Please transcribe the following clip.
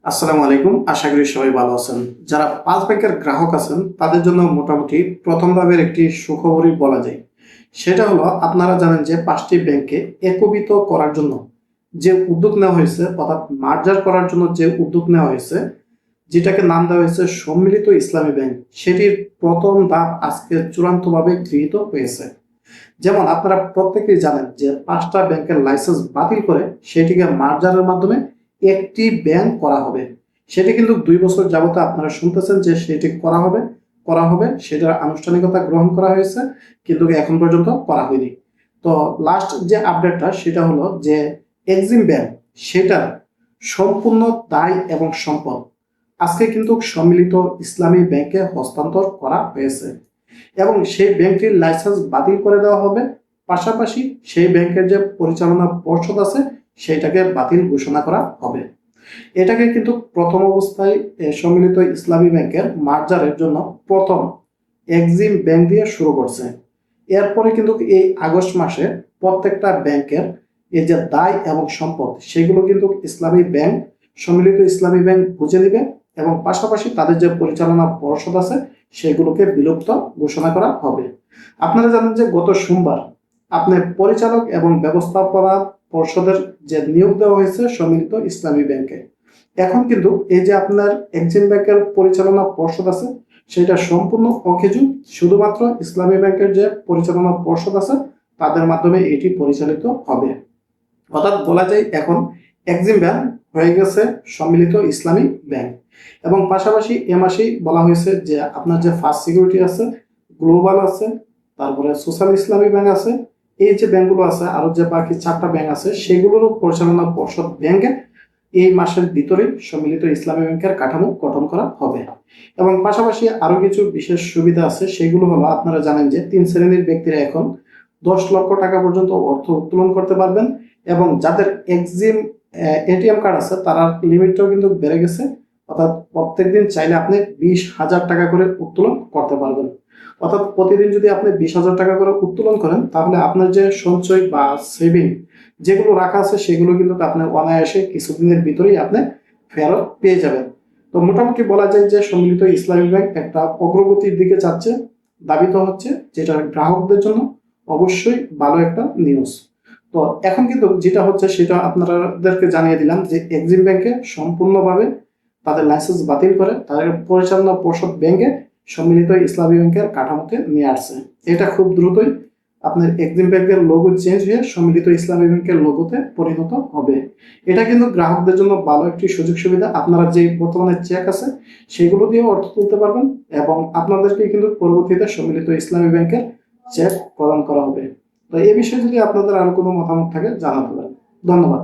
আসসালামু আলাইকুম। আশা করি সবাই ভালো আছেন। যারা পাঁচ ব্যাংকের গ্রাহক আছেন তাদের জন্য মোটামুটি প্রথম ভাবের একটি সুখবরই বলা যায়। সেটা হলো, আপনারা জানেন যে পাঁচটি ব্যাংকে একীভূত করার জন্য যে উদ্যোগ নেওয়া হয়েছে, অর্থাৎ মার্জার করার জন্য যে উদ্যোগ নেওয়া হয়েছে, যেটাকে নাম দেওয়া হয়েছে সম্মিলিত ইসলামী ব্যাংক, সেটির প্রথম ধাপ আজকে চূড়ান্তভাবে গৃহীত হয়েছে। যেমন আপনারা প্রত্যেকেই জানেন যে পাঁচটা ব্যাংকের লাইসেন্স বাতিল করে সেটিকে মার্জারের মাধ্যমে একটি ব্যাংক করা হবে। সেটি কিন্তু 2 বছর যাবত আপনারা শুনতেছেন যে সেটি করা হবে সেটার আনুষ্ঠানিকতা গ্রহণ করা হয়েছে, কিন্তু এখন পর্যন্ত করা হয়নি। তো লাস্ট যে আপডেটটা সেটা হলো যে এক্সিম ব্যাংক, সেটার সম্পূর্ণ দায় এবং সম্পদ আজকে কিন্তু সম্মিলিত ইসলামী ব্যাংকে হস্তান্তর করা হয়েছে এবং সেই ব্যাংকটির লাইসেন্স বাতিল করে দেওয়া হবে। পাশাপাশি সেই ব্যাংকের যে পরিচালনা পর্ষদ আছে সেটাকে বাতিল ঘোষণা করা হবে। এটাকে কিন্তু প্রথম অবস্থায় সম্মিলিত ইসলামী ব্যাংকের মার্জারের জন্য প্রথম এক্সিম ব্যাংক দিয়ে শুরু করছে। এরপরে কিন্তু এই আগস্ট মাসে প্রত্যেকটা ব্যাংকের এই যে দায় এবং সম্পদ সেগুলো কিন্তু ইসলামী ব্যাংক, সম্মিলিত ইসলামী ব্যাংক বুঝে নেবে এবং পাশাপাশি তাদের যে পরিচালনা পর্ষদ আছে সেগুলোকে বিলুপ্ত ঘোষণা করা হবে। আপনারা জানেন যে গত সোমবার আপনার পরিচালক এবং ব্যবস্থাপনা পর্ষদের যে নিয়োগ দেওয়া হয়েছে সম্মিলিত ইসলামী ব্যাংকে, এখন কিন্তু এই যে আপনার এক্সিম ব্যাংকের পরিচালনা পর্ষদ আছে সেটা সম্পূর্ণ অকেজু। শুধুমাত্র ইসলামী ব্যাংকের যে পরিচালনা পর্ষদ আছে তাদের মাধ্যমে এটি পরিচালিত হবে। অর্থাৎ বলা যায় এখন এক্সিম ব্যাংক হয়ে গেছে সম্মিলিত ইসলামী ব্যাংক। এবং পাশাপাশি এ মাসেই বলা হয়েছে যে আপনার যে ফার্স্ট সিকিউরিটি আছে, গ্লোবাল আছে, তারপরে সোশ্যাল ইসলামী ব্যাংক আছে, এই যে ব্যাংকগুলো আছে আরো যে বাকি 4টা ব্যাংক আছে সেগুলোরও পরিচালনা পর্ষদ ব্যাংকে এই মাসের ভিতরেই সম্মিলিত ইসলামী ব্যাংকের কাঠামো গঠন করা হবে। এবং পাশাপাশি আরো কিছু বিশেষ সুবিধা আছে, সেগুলো হলো আপনারা জানেন যে 3 শ্রেণীর ব্যক্তিরা এখন 10 লক্ষ টাকা পর্যন্ত অর্থ উত্তোলন করতে পারবেন এবং যাদের এক্সিম এটিএম কার্ড আছে তার লিমিটটাও কিন্তু বেড়ে গেছে। অর্থাৎ প্রত্যেকদিন চাইলে আপনি 20,000 টাকা করে উত্তোলন করতে পারবেন। অর্থাৎ প্রতিদিন যদি আপনি 20,000 টাকা করে উত্তোলন করেন তাহলে আপনার যে সঞ্চয় বা সেভিং যেগুলো রাখা আছে সেগুলো কিন্তু আপনি অনায়াসে কিছুদিনের ভিতরেই আপনি ফেরত পেয়ে যাবেন। তো মোটামুটি বলা যায় যে সম্মিলিত ইসলামী ব্যাংক একটা অগ্রগতির দিকে যাচ্ছে, দাবিত হচ্ছে, যেটা গ্রাহকদের জন্য অবশ্যই ভালো একটা নিউজ। তো এখন কিন্তু যেটা হচ্ছে সেটা আপনাদেরকে জানিয়ে দিলাম যে এক্সিম ব্যাংকে সম্পূর্ণভাবে তাদের লাইসেন্স বাতিল করে তাদের পরিচালনা পর্ষদ ব্যাংকে সম্মিলিত ইসলামী ব্যাংকের কাঠামোতে নিয়ে আসছে। এটা খুব দ্রুতই আপনার এক্সিম ব্যাংকের লোগো চেঞ্জ হয়ে সম্মিলিত ইসলামী ব্যাংকের লোগোতে পরিণত হবে। এটা কিন্তু গ্রাহকদের জন্য ভালো একটি সুযোগ সুবিধা। আপনারা যে বর্তমানে চেক আছে সেগুলো দিয়ে অর্থ তুলতে পারবেন এবং আপনাদেরকে কিন্তু পরবর্তীতে সম্মিলিত ইসলামী ব্যাংকের চেক প্রদান করা হবে। তো এই বিষয়ে যদি আপনাদের আরো কোনো মতামত থাকে জানাতে পারেন। ধন্যবাদ।